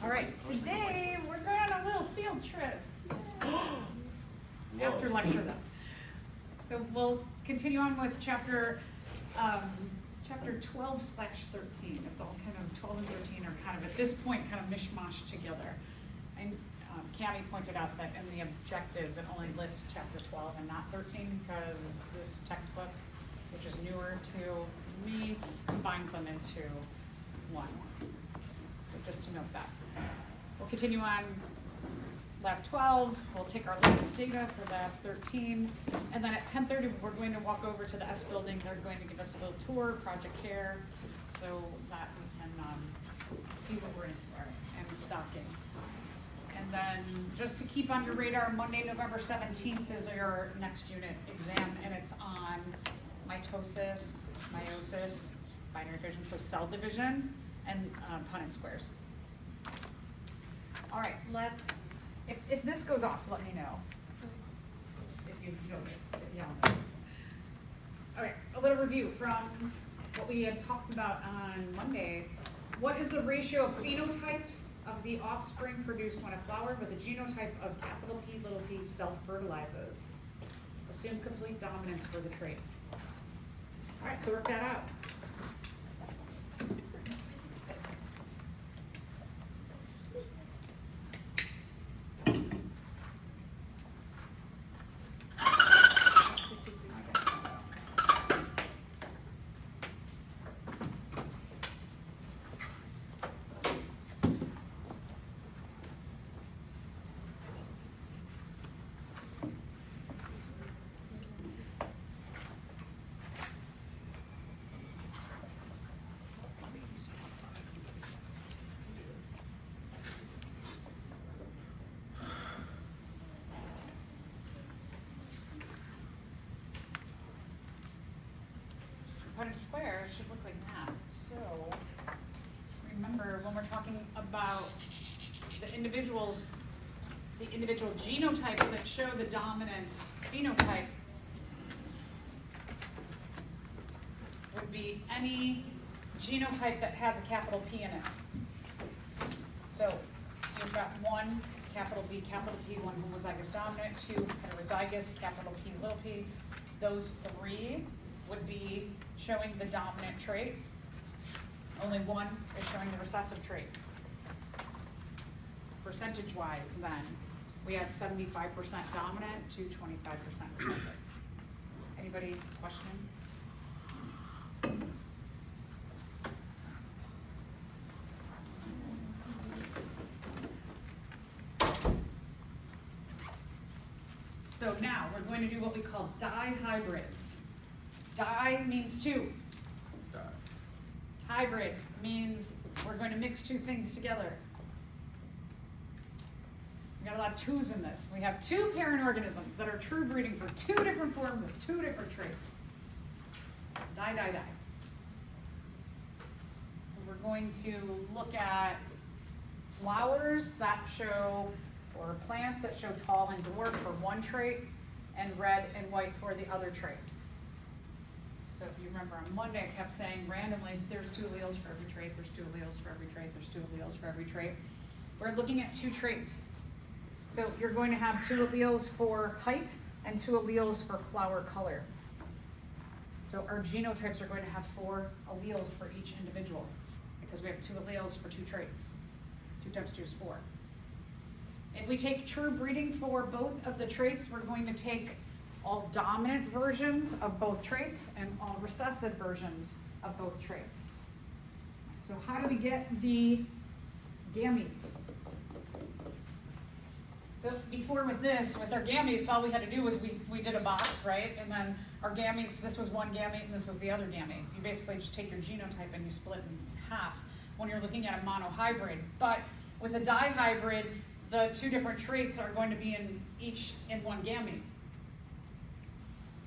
All right, today we're going on a little field trip. After lecture though. So we'll continue on with chapter 12/13. It's all kind of 12 and 13 are kind of at this point kind of mishmash together. And Cammie pointed out that in the objectives it only lists chapter 12 and not 13 because this textbook, which is newer to me, combines them into one. So just to note that. We'll continue on lab 12, we'll take our latest data for lab 13, and then at 10:30 we're going to walk over to the S building. They're going to give us a little tour, project care, so that we can see what we're in for and stocking. And then just to keep on your radar, Monday, November 17th is your next unit exam, and it's on mitosis, meiosis, binary fission, so cell division, and Punnett squares. All right, if this goes off, let me know. If you notice, if you haven't noticed. Okay, a little review from what we had talked about on Monday. What is the ratio of phenotypes of the offspring produced when a flower with a genotype of capital P, little p self-fertilizes? Assume complete dominance for the trait. All right, so work that out. Punnett square should look like that. So remember when we're talking about the individual genotypes that show the dominant phenotype would be any genotype that has a capital P in it. So you've got one capital B, one homozygous dominant, two heterozygous, capital P, little p. Those three would be showing the dominant trait. Only one is showing the recessive trait. Percentage-wise, then, we have 75% dominant to 25% recessive. Anybody question? So now we're going to do what we call dihybrids. Di means two. Hybrid means we're going to mix two things together. We got a lot of twos in this. We have two parent organisms that are true breeding for two different forms of two different traits. Di. We're going to look at flowers that show, or plants that show tall and dwarf for one trait, and red and white for the other trait. So if you remember on Monday, I kept saying randomly, there's two alleles for every trait, there's two alleles for every trait, there's two alleles for every trait. We're looking at two traits. So you're going to have two alleles for height and two alleles for flower color. So our genotypes are going to have 4 alleles for each individual because we have 2 alleles for 2 traits. 2 times 2 is 4. If we take true breeding for both of the traits, we're going to take all dominant versions of both traits and all recessive versions of both traits. So how do we get the gametes? So before with our gametes, all we had to do was we did a box, right? And then our gametes, this was one gamete and this was the other gamete. You basically just take your genotype and you split it in half when you're looking at a monohybrid. But with a dihybrid, the 2 different traits are going to be in one gamete.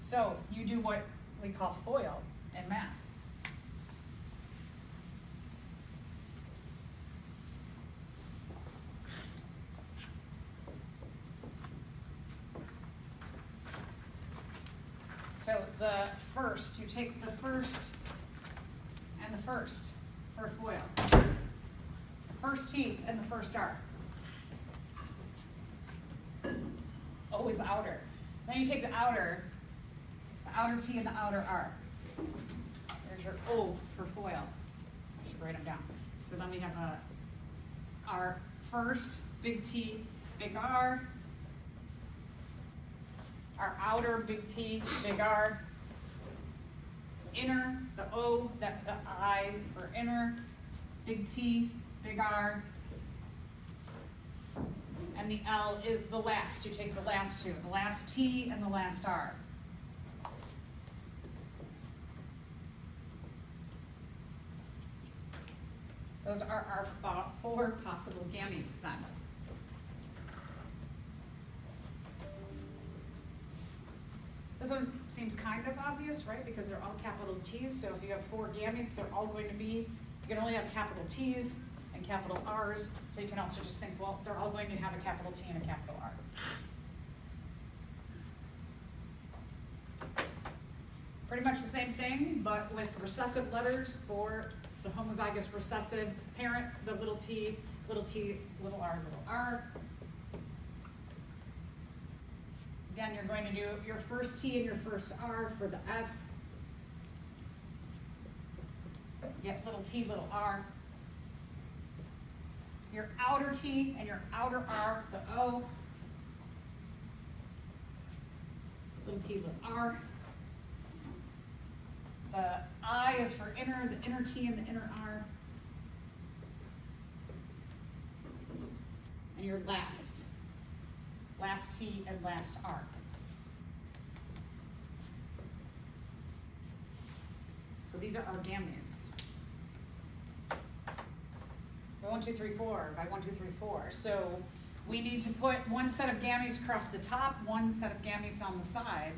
So you do what we call FOIL in math. So the first, you take the first and the first for FOIL. The first T and the first R. O is outer. Then you take the outer T and the outer R. There's your O for foil. I should write them down. So then we have our first big T, big R. Our outer big T, big R. Inner, the O, the I for inner, big T, big R. And the L is the last. You take the last two, the last T and the last R. Those are our 4 possible gametes then. This one seems kind of obvious, right? Because they're all capital T's, so if you have 4 gametes, they're all going to be, you can only have capital T's and capital R's, so you can also just think, well, they're all going to have a capital T and a capital R. Pretty much the same thing, but with recessive letters for the homozygous recessive parent, the little t, little r, little r. Again, you're going to do your first T and your first R for the F. Get little t, little r. Your outer T and your outer R, the O. Little t, little r. The I is for inner, the inner T and the inner R. And your last T and last R. So these are our gametes. 1, 2, 3, 4 by 1, 2, 3, 4. So we need to put one set of gametes across the top, one set of gametes on the side.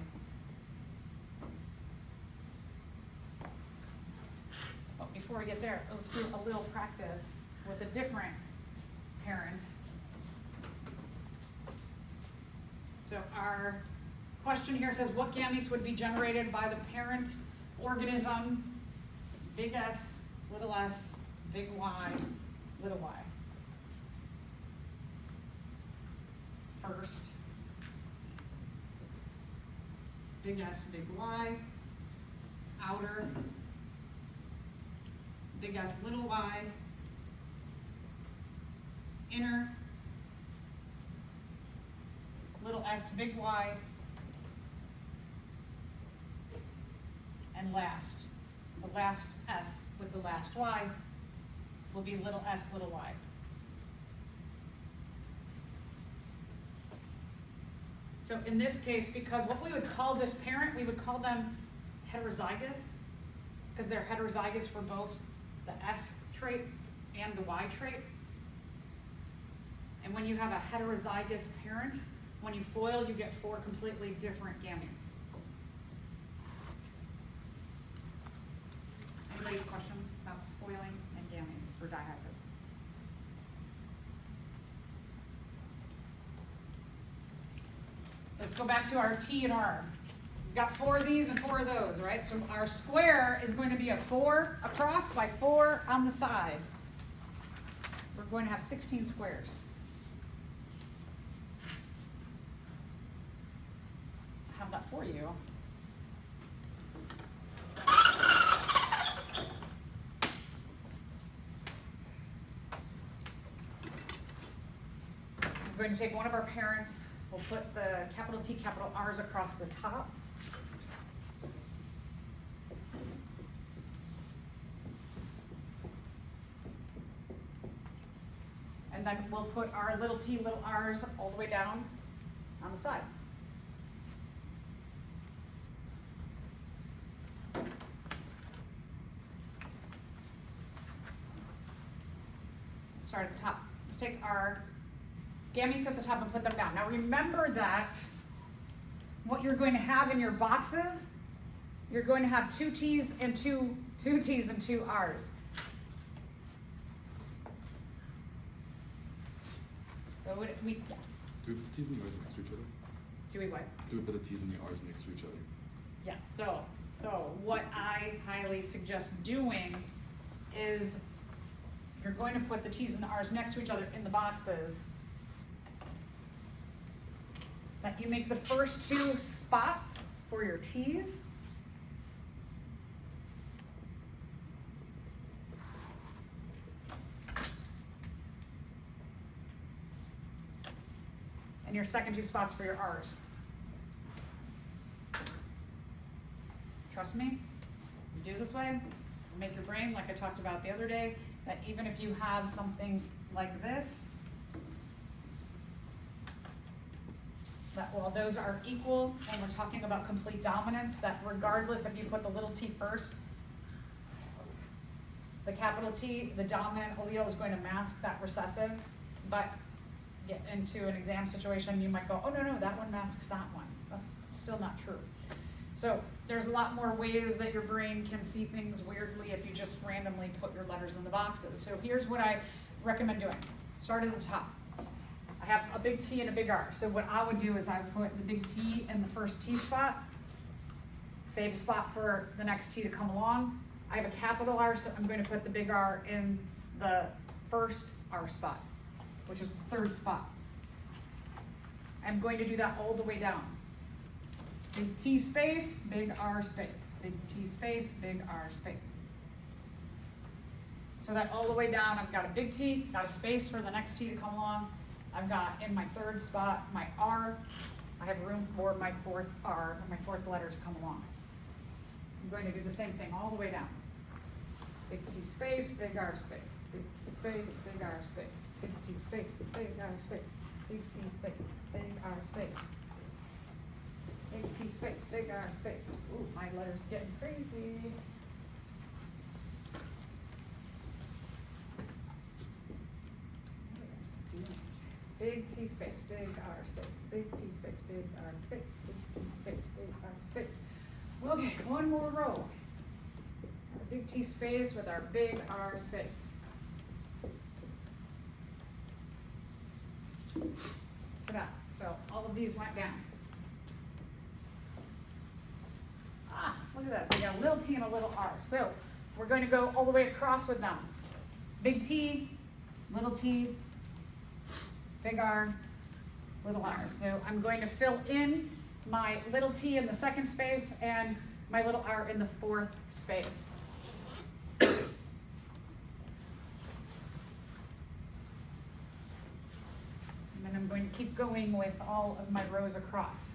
But before we get there, let's do a little practice with a different parent. So our question here says, what gametes would be generated by the parent organism, big S, big Y, little y. First, big S, big Y, outer, big S, little y, inner, little s, big Y, and last. The last S with the last Y will be little s, little y. So in this case, because what we would call this parent, we would call them heterozygous, because they're heterozygous for both the S trait and the Y trait. And when you have a heterozygous parent, when you foil, you get 4 completely different gametes. Anybody have questions about foiling and gametes for dihybrid? Let's go back to our T and R. We've got 4 of these and 4 of those, right? So our square is going to be a 4 across by 4 on the side. We're going to have 16 squares. I have that for you. We're going to take one of our parents. We'll put the capital T, capital R's across the top. And then we'll put our little t, little r's all the way down on the side. Let's start at the top. Let's take our gametes at the top and put them down. Now remember that what you're going to have in your boxes, you're going to have 2 T's and 2 T's and 2 R's. So we yeah. Do we put the T's and the R's next to each other? Do we what? Do we put the T's and the R's next to each other? Yes, so what I highly suggest doing is you're going to put the T's and the R's next to each other in the boxes, that you make the first two spots for your T's. And your second two spots for your R's. Trust me, you do it this way, make your brain, like I talked about the other day, that even if you have something like this, that while those are equal, and we're talking about complete dominance, that regardless if you put the little t first, the capital T, the dominant allele is going to mask that recessive, but get into an exam situation, you might go, oh no, that one masks that one. That's still not true. So there's a lot more ways that your brain can see things weirdly if you just randomly put your letters in the boxes. So here's what I recommend doing. Start at the top. I have a big T and a big R. So what I would do is I would put the big T in the first T spot, save a spot for the next T to come along. I have a capital R, so I'm going to put the big R in the first R spot, which is the third spot. I'm going to do that all the way down. Big T space, big R space, big T space, big R space. So that all the way down, I've got a big T, got a space for the next T to come along. I've got in my third spot my R. I have room for my fourth R, or my fourth letter to come along. I'm going to do the same thing all the way down. Big T space, big R space, big T space, big R space, big T space, big R space, big T space, big R space. Big T space, big R space. Ooh, my letter's getting crazy. Big T space, big R space, big T space, big R space, big T space, big R space. Okay, one more row. Our big T space with our big R space. Ta-da. So all of these went down. Ah, look at that. So we got a little T and a little R. So we're going to go all the way across with them. Big T, little T, big R, little R. So I'm going to fill in my little T in the second space and my little R in the fourth space. And then I'm going to keep going with all of my rows across.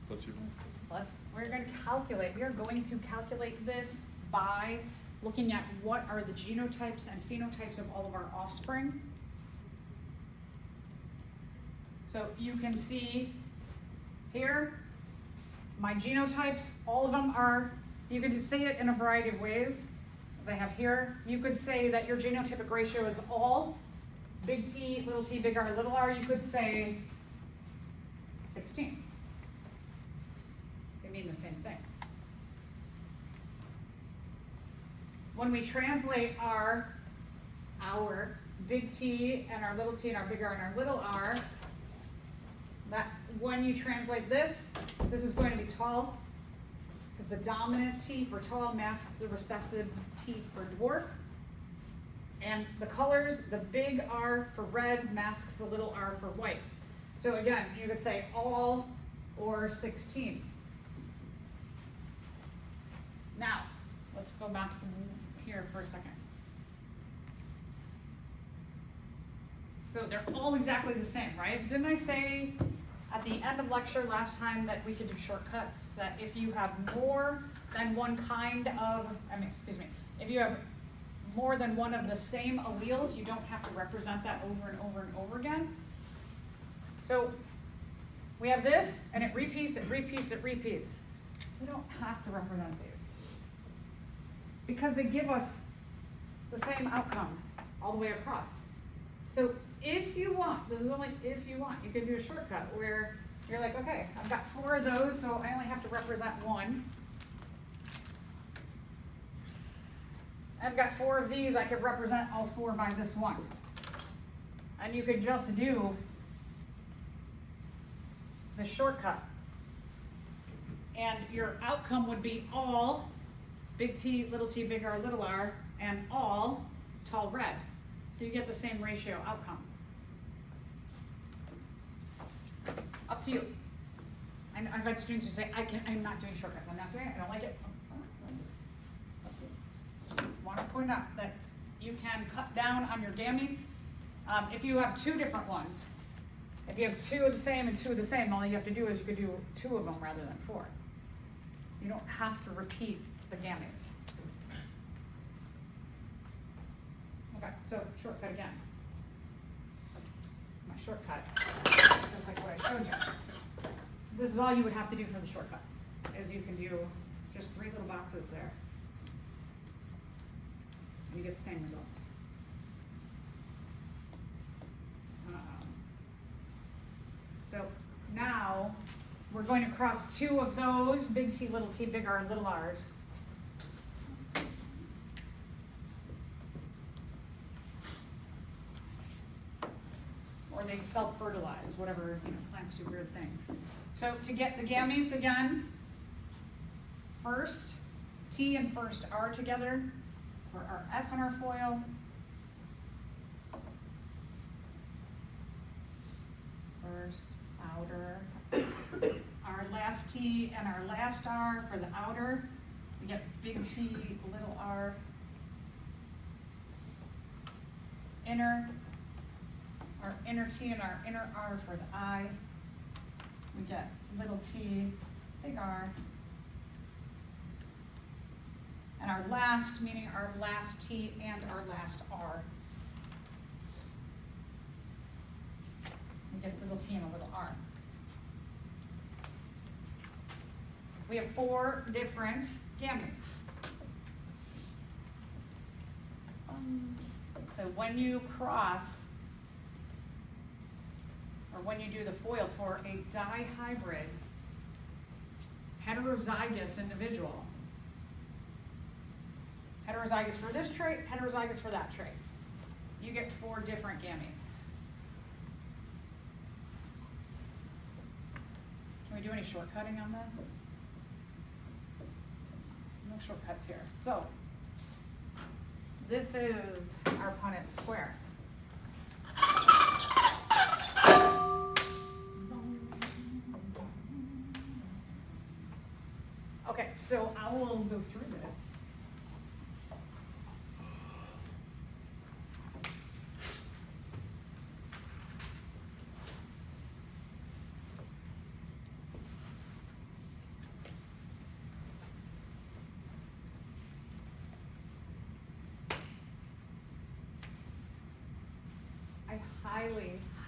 Bless you. We're going to calculate. We are going to calculate this by looking at what are the genotypes and phenotypes of all of our offspring. So you can see here, my genotypes, all of them are, you can just say it in a variety of ways, as I have here. You could say that your genotypic ratio is all big T, big R, little r. You could say 16. They mean the same thing. When we translate our big T and our little t and our big R and our little r, that when you translate this is going to be tall, because the dominant T for tall masks the recessive T for dwarf. And the colors, the big R for red masks the little r for white. So again, you could say all or 16. Now, let's go back here for a second. So they're all exactly the same, right? Didn't I say at the end of lecture last time that we could do shortcuts, that if you have more than one kind of, if you have more than one of the same alleles, you don't have to represent that over and over and over again. So We have this, and it repeats, it repeats, it repeats. We don't have to represent these. Because they give us the same outcome all the way across. So if you want, this is only if you want, you can do a shortcut where you're like, okay, I've got 4 of those, so I only have to represent 1. I've got 4 of these, I could represent all 4 by this one. And you could just do the shortcut. And your outcome would be all big T, big R, little r, and all tall red. So you get the same ratio outcome. Up to you. I've had students who say, I'm not doing shortcuts, I'm not doing it, I don't like it. Just want to point out that you can cut down on your gametes. If you have 2 different ones, if you have 2 of the same and 2 of the same, all you have to do is you could do 2 of them rather than 4. You don't have to repeat the gametes. Okay, so shortcut again. My shortcut, just like what I showed you. This is all you would have to do for the shortcut, is you can do just 3 little boxes there. And you get the same results. So now we're going to cross 2 of those, big T, big R, little r's. Or they self-fertilize, whatever, plants do weird things. So to get the gametes again, first T and first R together, for our F and our foil. First, outer, our last T and our last R for the outer, we get big T, little r. Inner, our inner T and our inner R for the I. We get little t, big R. And our last, meaning our last T and our last R. We get a little t and a little r. We have 4 different gametes. So when you cross, or when you do the foil for a dihybrid heterozygous individual, heterozygous for this trait, heterozygous for that trait, you get 4 different gametes. Can we do any shortcutting on this? No shortcuts here. So this is our Punnett square. Okay, so I will go through this.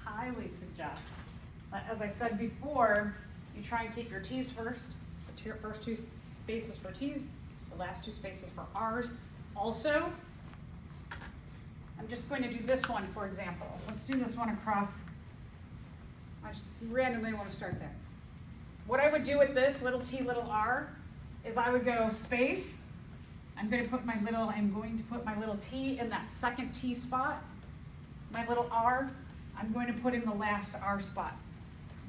Highly suggest that, as I said before, you try and keep your T's first, your first 2 spaces for T's, the last 2 spaces for R's. Also, I'm just going to do this one, for example. Let's do this one across. I just randomly want to start there. What I would do with this little t, little r, is I would go space. I'm going to put my little t in that second T spot. My little r, I'm going to put in the last R spot,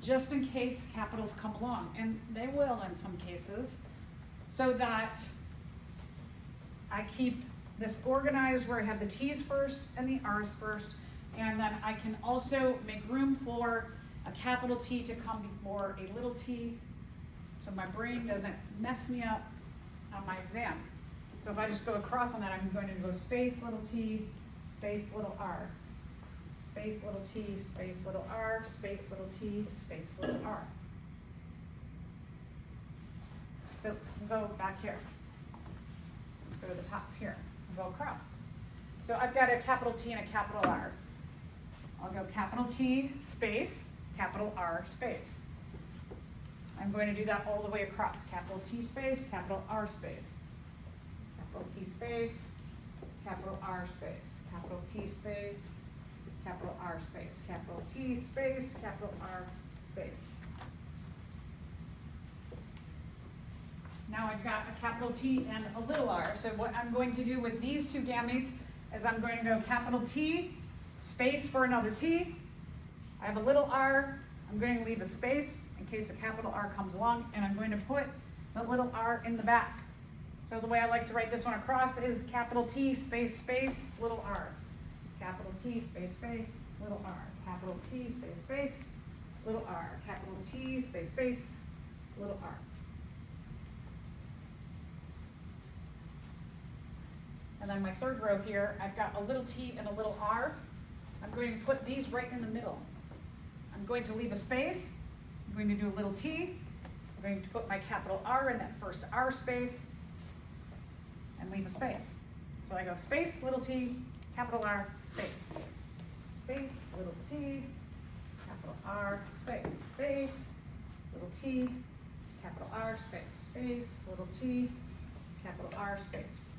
just in case capitals come along, and they will in some cases, so that I keep this organized where I have the T's first and the R's first, and then I can also make room for a capital T to come before a little t, so my brain doesn't mess me up on my exam. So if I just go across on that, I'm going to go space, little t, space, little r. Space, little t, space, little r, space, little t, space, little r. So we'll go back here. Let's go to the top here and go across. So I've got a capital T and a capital R. I'll go capital T, space, capital R, space. I'm going to do that all the way across. Capital T space, capital R space. Capital T space, capital R space, capital T space, capital R space, capital T space, capital R space. Now I've got a capital T and a little r. So what I'm going to do with these two gametes is I'm going to go capital T, space for another T. I have a little r. I'm going to leave a space in case a capital R comes along, and I'm going to put the little r in the back. So the way I like to write this one across is capital T, space, space, little r. Capital T, space, space, little r. Capital T, space, space, little r. Capital T, space, space, little r. And then my third row here, I've got a little t and a little r. I'm going to put these right in the middle. I'm going to leave a space. I'm going to do a little t. I'm going to put my capital R in that first R space and leave a space. So I go space, little t, capital R, space. Space, little t, capital R, space. Space, little t, capital R, space. Space, little t, capital R, space.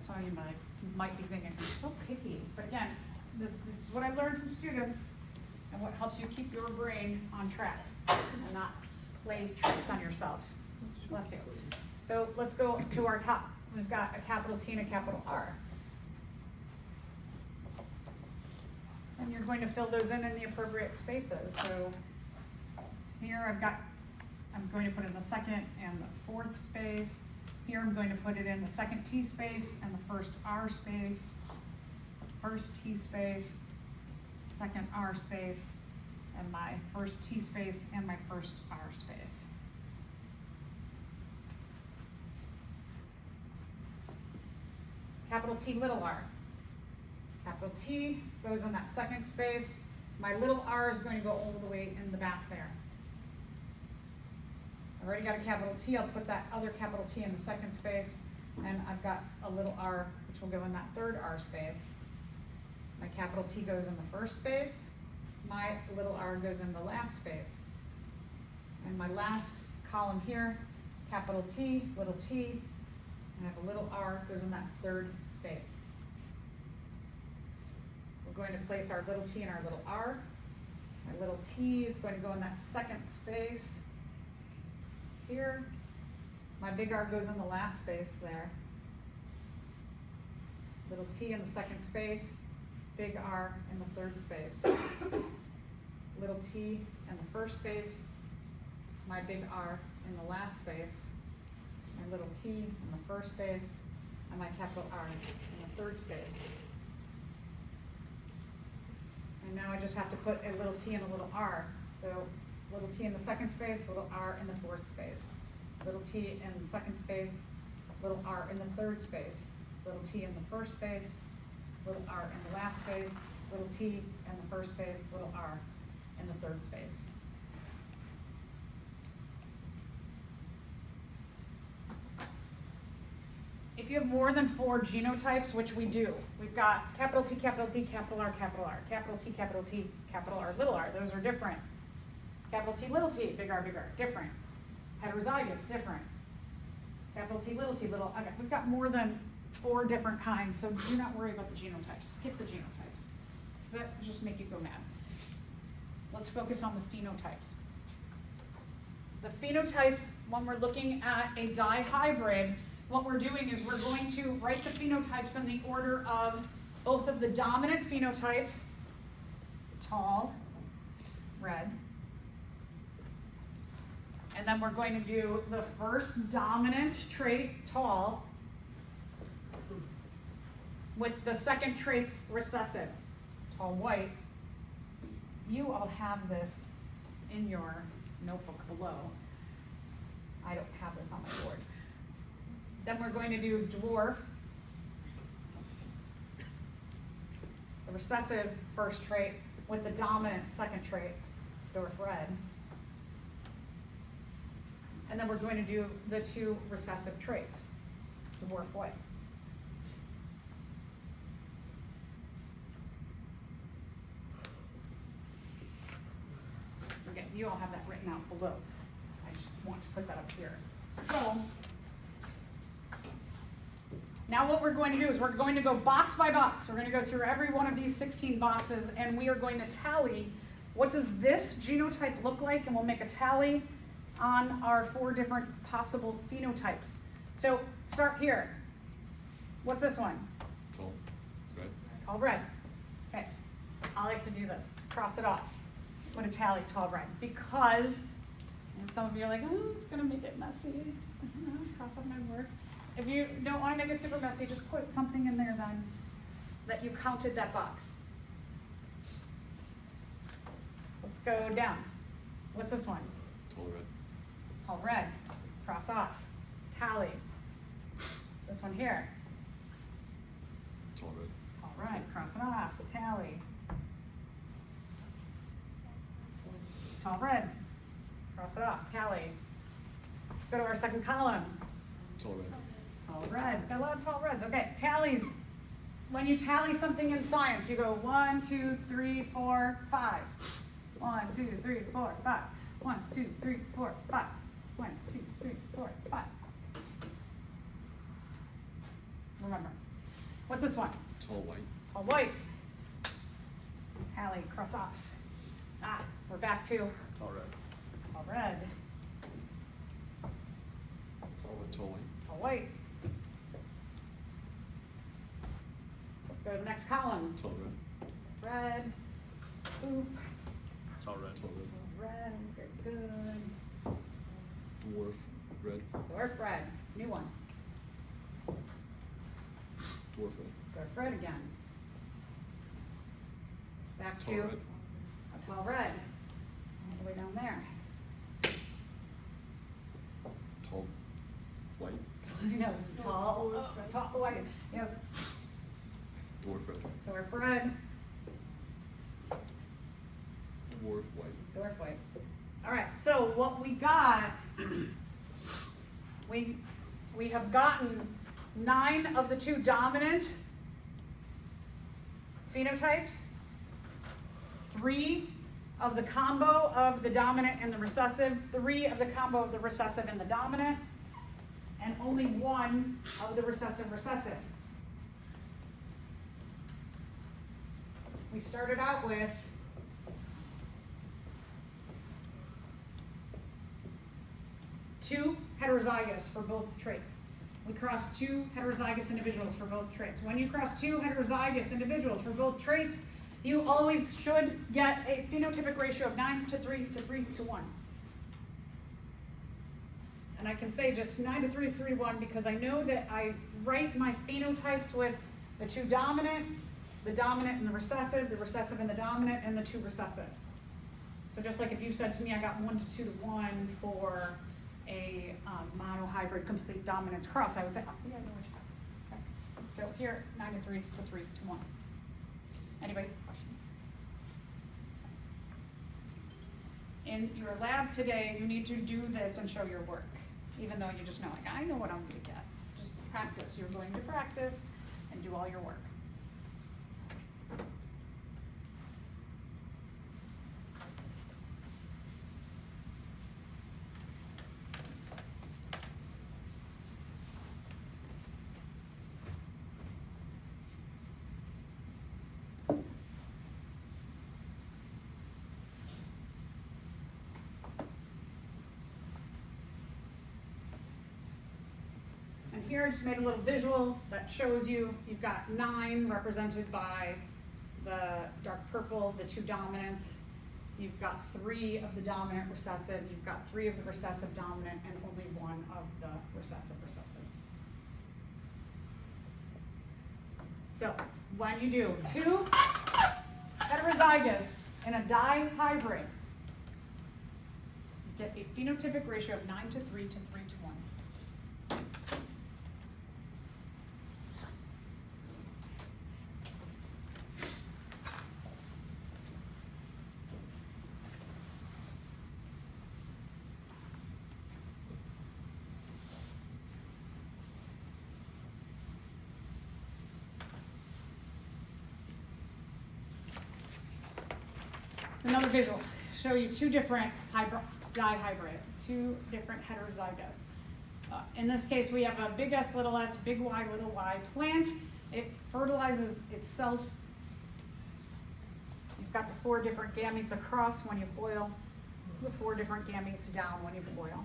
Some of you might be thinking, I'm so picky. But again, this is what I learned from students and what helps you keep your brain on track and not play tricks on yourself. Bless you. So let's go to our top. We've got a capital T and a capital R. And you're going to fill those in the appropriate spaces. So here I'm going to put in the second and the fourth space. Here I'm going to put it in the second T space and the first R space, first T space, second R space, and my first T space and my first R space. Capital T, little r. Capital T goes in that second space. My little r is going to go all the way in the back there. I've already got a capital T. I'll put that other capital T in the second space, and I've got a little r, which will go in that third R space. My capital T goes in the first space. My little r goes in the last space. And my last column here, capital T, little t, and I have a little r goes in that third space. We're going to place our little t and our little r. My little t is going to go in that second space here. My big R goes in the last space there. Little t in the second space, big R in the third space. Little t in the first space, my big R in the last space, my little t in the first space, and my capital R in the third space. And now I just have to put a little t and a little r. So little t in the second space, little r in the fourth space. Little t in the second space, little r in the third space. Little t in the first space, little r in the last space. Little t in the first space, little r in the third space. If you have more than 4 genotypes, which we do, we've got capital T, capital T, capital R, capital R, capital T, capital R, little r. Those are different. Capital T, little t, big R, different. Heterozygous, different. Capital T, little, okay, we've got more than 4 different kinds, so do not worry about the genotypes. Skip the genotypes, because that will just make you go mad. Let's focus on the phenotypes. The phenotypes, when we're looking at a dihybrid, what we're doing is we're going to write the phenotypes in the order of both of the dominant phenotypes, tall, red, and then we're going to do the first dominant trait, tall, with the second trait's recessive, tall, white. You all have this in your notebook below. I don't have this on my board. Then we're going to do dwarf, the recessive first trait with the dominant second trait, dwarf red. And then we're going to do the 2 recessive traits, dwarf white. you all have that written out below. I just want to put that up here. So, now what we're going to do is we're going to go box by box. We're going to go through every one of these 16 boxes, and we are going to tally what does this genotype look like, and we'll make a tally on our 4 different possible phenotypes. So start here. What's this one? Tall. Red. Tall red. Okay. I like to do this. Cross it off. Put a tally, tall red. Because, and some of you are like, oh, it's going to make it messy. Cross off my work. If you don't want to make it super messy, just put something in there then that you counted that box. Let's go down. What's this one? Tall red. Tall red. Cross off. Tally. This one here. Tall red. Tall red. Cross it off. Tally. Tall red. Cross it off. Tally. Let's go to our second column. Tall red. Tall red. Got a lot of tall reds. Okay, tallies. When you tally something in science, you go 1, 2, 3, 4, 5. 1, 2, 3, 4, 5. 1, 2, 3, 4, 5. 1, 2, 3, 4, 5. Remember. What's this one? Tall white. Tall white. Tally, cross off. Ah, we're back to Tall red. tall red. Tall white. Tall white. Let's go to the next column. Tall red. Red. Oop. Tall red. Tall red. Red. Very good. Dwarf red. Dwarf red. New one. Dwarf red. Dwarf red again. Back Tall to red. a tall red. All the way down there. Tall white. Yes, tall white. Yes. Dwarf red. Dwarf red. Dwarf white. Dwarf white. All right, so what we got, we have gotten 9 of the 2 dominant phenotypes, 3 of the combo of the dominant and the recessive, 3 of the combo of the recessive and the dominant, and only 1 of the recessive. We started out with two heterozygous for both traits. We crossed 2 heterozygous individuals for both traits. When you cross 2 heterozygous individuals for both traits, you always should get a phenotypic ratio of 9:3 to 3:1. And I can say just 9:3 to 3:1 because I know that I write my phenotypes with the 2 dominant, the dominant and the recessive and the dominant, and the 2 recessive. So just like if you said to me I got 1 to 2 to 1 for a monohybrid complete dominance cross, I would say, oh, yeah, I know what you got. Okay. So here, 9:3 to 3:1. Anybody? Question? In your lab today, you need to do this and show your work, even though you just know, like, I know what I'm going to get. Just practice. You're going to practice and do all your work. Here I just made a little visual that shows you, you've got 9 represented by the dark purple, the 2 dominants. You've got 3 of the dominant recessive, you've got 3 of the recessive dominant, and only 1 of the recessive. So when you do 2 heterozygous in a dihybrid, you get a phenotypic ratio of 9:3 to 3:1. Another visual show you two different dihybrid, two different heterozygous. In this case, we have a big S, little y plant. It fertilizes itself. You've got the 4 different gametes across when you boil, the 4 different gametes down when you boil.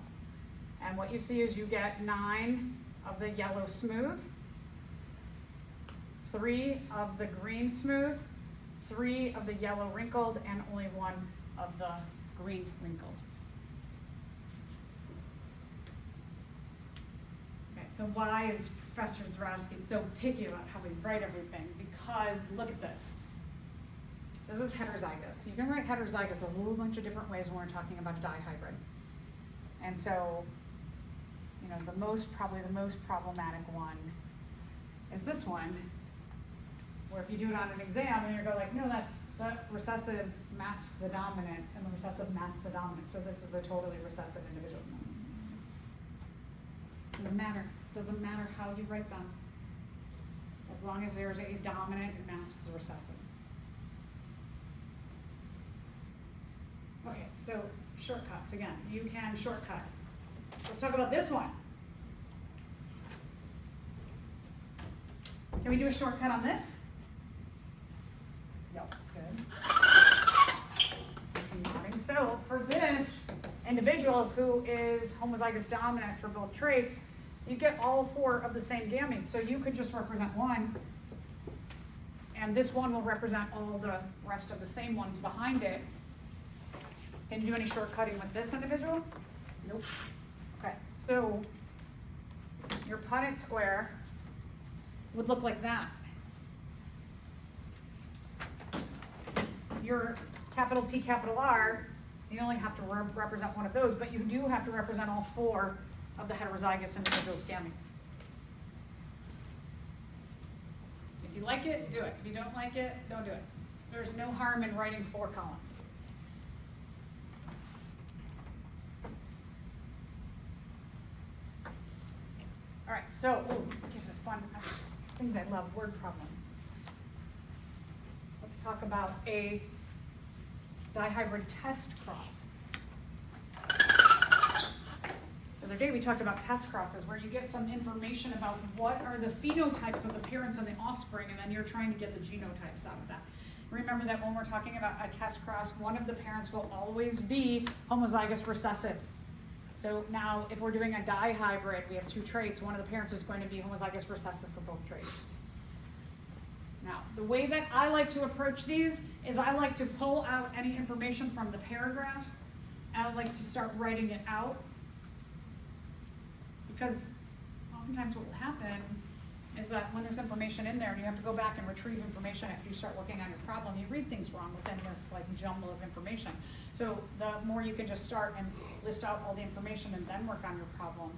And what you see is you get 9 of the yellow smooth, 3 of the green smooth, 3 of the yellow wrinkled, and only 1 of the green wrinkled. Okay, so why is Professor Zarowski so picky about how we write everything? Because look at this. This is heterozygous. You can write heterozygous a whole bunch of different ways when we're talking about a dihybrid. And so, you know, probably the most problematic one is this one, where if you do it on an exam and you go like, no, that's the recessive masks the dominant and the recessive masks the dominant. So this is a totally recessive individual. Doesn't matter how you write them. As long as there's a dominant, it masks a recessive. Okay, so shortcuts again. You can shortcut. Let's talk about this one. Can we do a shortcut on this? Yep, good. So for this individual who is homozygous dominant for both traits, you get all 4 of the same gametes. So you could just represent 1, and this one will represent all the rest of the same ones behind it. Can you do any shortcutting with this individual? Nope. Okay, so your Punnett square would look like that. Your capital T, capital R, you only have to represent 1 of those, but you do have to represent all 4 of the heterozygous individual's gametes. If you like it, do it. If you don't like it, don't do it. There's no harm in writing 4 columns. All right, so this gives us fun things I love, word problems. Let's talk about a dihybrid test cross. The other day we talked about test crosses where you get some information about what are the phenotypes of the parents and the offspring, and then you're trying to get the genotypes out of that. Remember that when we're talking about a test cross, one of the parents will always be homozygous recessive. So now if we're doing a dihybrid, we have 2 traits, one of the parents is going to be homozygous recessive for both traits. Now, the way that I like to approach these is I like to pull out any information from the paragraph, and I like to start writing it out. Because oftentimes what will happen is that when there's information in there and you have to go back and retrieve information after you start working on your problem, you read things wrong within this like jumble of information. So the more you can just start and list out all the information and then work on your problem,